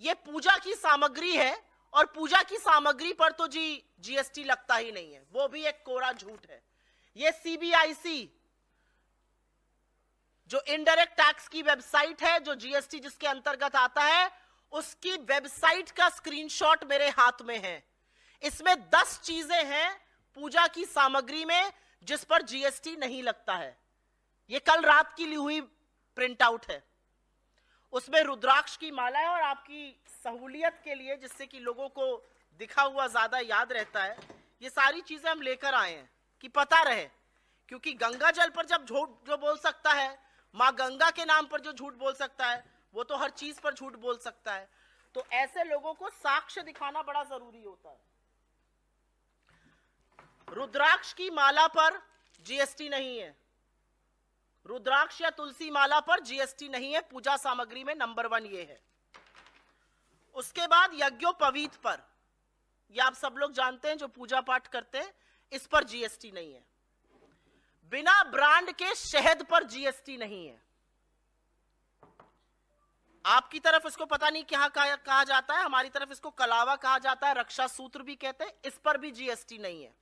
ये पूजा की सामग्री है और पूजा की सामग्री पर तो जीएसटी लगता ही नहीं है, वो भी एक कोरा झूठ है। ये सीबीआईसी जो इनडायरेक्ट टैक्स की वेबसाइट है, जो जीएसटी जिसके अंतर्गत आता है, उसकी वेबसाइट का स्क्रीनशॉट मेरे हाथ में है। इसमें 10 चीजें हैं पूजा की सामग्री में जिस पर जीएसटी नहीं लगता है। ये कल रात की ली हुई प्रिंट आउट है। उसमें रुद्राक्ष की माला है, और आपकी सहूलियत के लिए, जिससे कि लोगों को दिखा हुआ ज्यादा याद रहता है, ये सारी चीजें हम लेकर आए हैं कि पता रहे। क्योंकि गंगा जल पर जब झूठ जो बोल सकता है, मां गंगा के नाम पर जो झूठ बोल सकता है, वो तो हर चीज पर झूठ बोल सकता है। तो ऐसे लोगों को साक्ष्य दिखाना बड़ा जरूरी होता है। रुद्राक्ष की माला पर जीएसटी नहीं है, रुद्राक्ष या तुलसी माला पर जीएसटी नहीं है। पूजा सामग्री में नंबर 1 ये है। उसके बाद यज्ञोपवीत पर, ये आप सब लोग जानते हैं जो पूजा पाठ करते हैं, इस पर जीएसटी नहीं है। बिना ब्रांड के शहद पर जीएसटी नहीं है। आपकी तरफ इसको पता नहीं क्या कहा जाता है, हमारी तरफ इसको कलावा कहा जाता है, रक्षा सूत्र भी कहते हैं, इस पर भी जीएसटी नहीं है।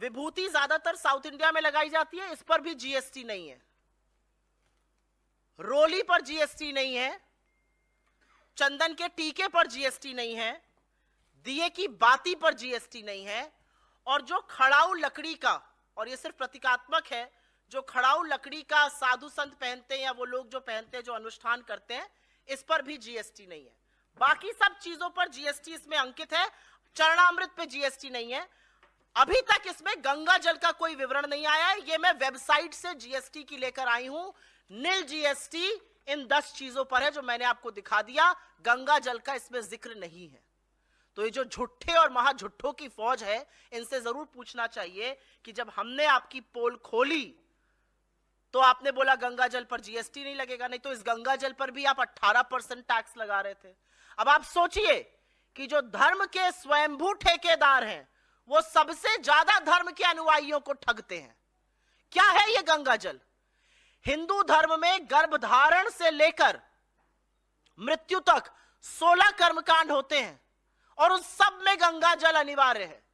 विभूति ज्यादातर साउथ इंडिया में लगाई जाती है, इस पर भी जीएसटी नहीं है। रोली पर जीएसटी नहीं है, चंदन के टीके पर जीएसटी नहीं है, दिए की बाती पर जीएसटी नहीं है, और जो खड़ाऊ लकड़ी का, और ये सिर्फ प्रतीकात्मक है, जो खड़ाऊ लकड़ी का साधु संत पहनते हैं या वो लोग जो पहनते हैं, जो अनुष्ठान करते हैं, इस पर भी जीएसटी नहीं है। बाकी सब चीजों पर जीएसटी इसमें अंकित है। चरणामृत पे जीएसटी नहीं है। अभी तक इसमें गंगा जल का कोई विवरण नहीं आया है। ये मैं वेबसाइट से जीएसटी की लेकर आई हूं। नील जीएसटी इन 10 चीजों पर है जो मैंने आपको दिखा दिया। गंगा जल का इसमें जिक्र नहीं है। तो ये जो झुट्ठे और महाझुट्ठों की फौज है, इनसे जरूर पूछना चाहिए कि जब हमने आपकी पोल खोली तो आपने बोला गंगा जल पर जीएसटी नहीं लगेगा, नहीं तो इस गंगा जल पर भी आप 18% टैक्स लगा रहे थे। अब आप सोचिए कि जो धर्म के स्वयंभू ठेकेदार हैं, वो सबसे ज्यादा धर्म के अनुयायियों को ठगते हैं। क्या है ये गंगा जल? हिंदू धर्म में गर्भधारण से लेकर मृत्यु तक 16 कर्मकांड होते हैं, और उन सब में गंगा जल अनिवार्य है।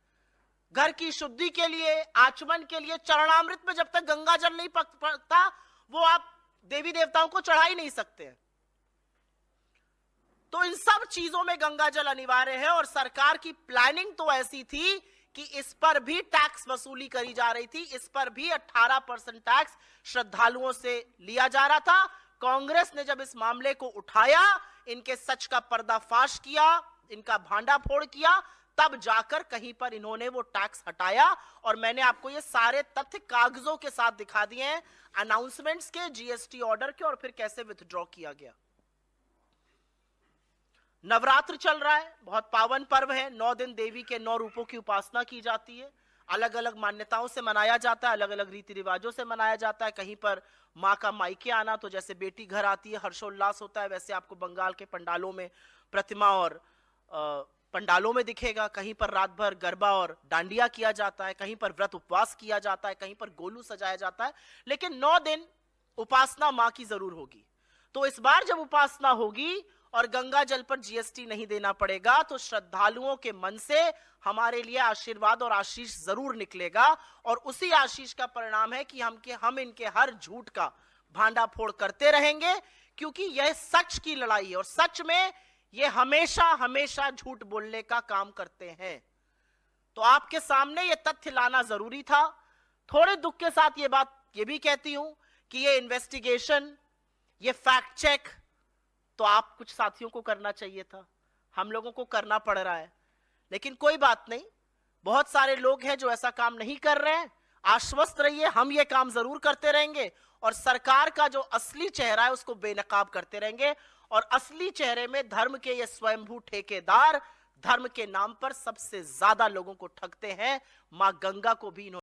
घर की शुद्धि के लिए, आचमन के लिए। चरणामृत में जब तक गंगा जल नहीं पकता, वो आप देवी देवताओं को चढ़ा ही नहीं सकते हैं। तो इन सब चीजों में गंगा जल अनिवार्य है, और सरकार की प्लानिंग तो ऐसी थी कि इस पर भी टैक्स वसूली करी जा रही थी। इस पर भी 18% टैक्स श्रद्धालुओं से लिया जा रहा था। कांग्रेस ने जब इस मामले को उठाया, इनके सच का पर्दाफाश किया, इनका भांडाफोड़ किया, तब जाकर कहीं पर इन्होंने वो टैक्स हटाया। और मैंने आपको ये सारे तथ्य कागजों के साथ दिखा दिए हैं, अनाउंसमेंट्स के, जीएसटी ऑर्डर के, और फिर कैसे विथड्रॉ किया गया। नवरात्र चल रहा है, बहुत पावन पर्व है। 9 दिन देवी के 9 रूपों की उपासना की जाती है। अलग अलग मान्यताओं से मनाया जाता है, अलग अलग रीति रिवाजों से मनाया जाता है। कहीं पर माँ का मायके आना, तो जैसे बेटी घर आती है हर्षोल्लास होता है, वैसे आपको बंगाल के पंडालों में प्रतिमा और पंडालों में दिखेगा। कहीं पर रात भर गरबा और डांडिया किया जाता है, कहीं पर व्रत उपवास किया जाता है, कहीं पर गोलू सजाया जाता है। लेकिन 9 दिन उपासना माँ की जरूर होगी। तो इस बार जब उपासना होगी और गंगा जल पर जीएसटी नहीं देना पड़ेगा, तो श्रद्धालुओं के मन से हमारे लिए आशीर्वाद और आशीष जरूर निकलेगा। और उसी आशीष का परिणाम है कि हम इनके हर झूठ का भांडाफोड़ करते रहेंगे, क्योंकि यह सच की लड़ाई है, और सच में ये हमेशा हमेशा झूठ बोलने का काम करते हैं। तो आपके सामने ये तथ्य लाना जरूरी था। थोड़े दुख के साथ ये बात ये भी कहती हूं कि ये इन्वेस्टिगेशन, ये फैक्ट चेक तो आप कुछ साथियों को करना चाहिए था, हम लोगों को करना पड़ रहा है। लेकिन कोई बात नहीं, बहुत सारे लोग हैं जो ऐसा काम नहीं कर रहे हैं। आश्वस्त रहिए, हम ये काम जरूर करते रहेंगे, और सरकार का जो असली चेहरा है उसको बेनकाब करते रहेंगे। और असली चेहरे में धर्म के ये स्वयंभू ठेकेदार धर्म के नाम पर सबसे ज्यादा लोगों को ठगते हैं। मां गंगा को भी इन्होंने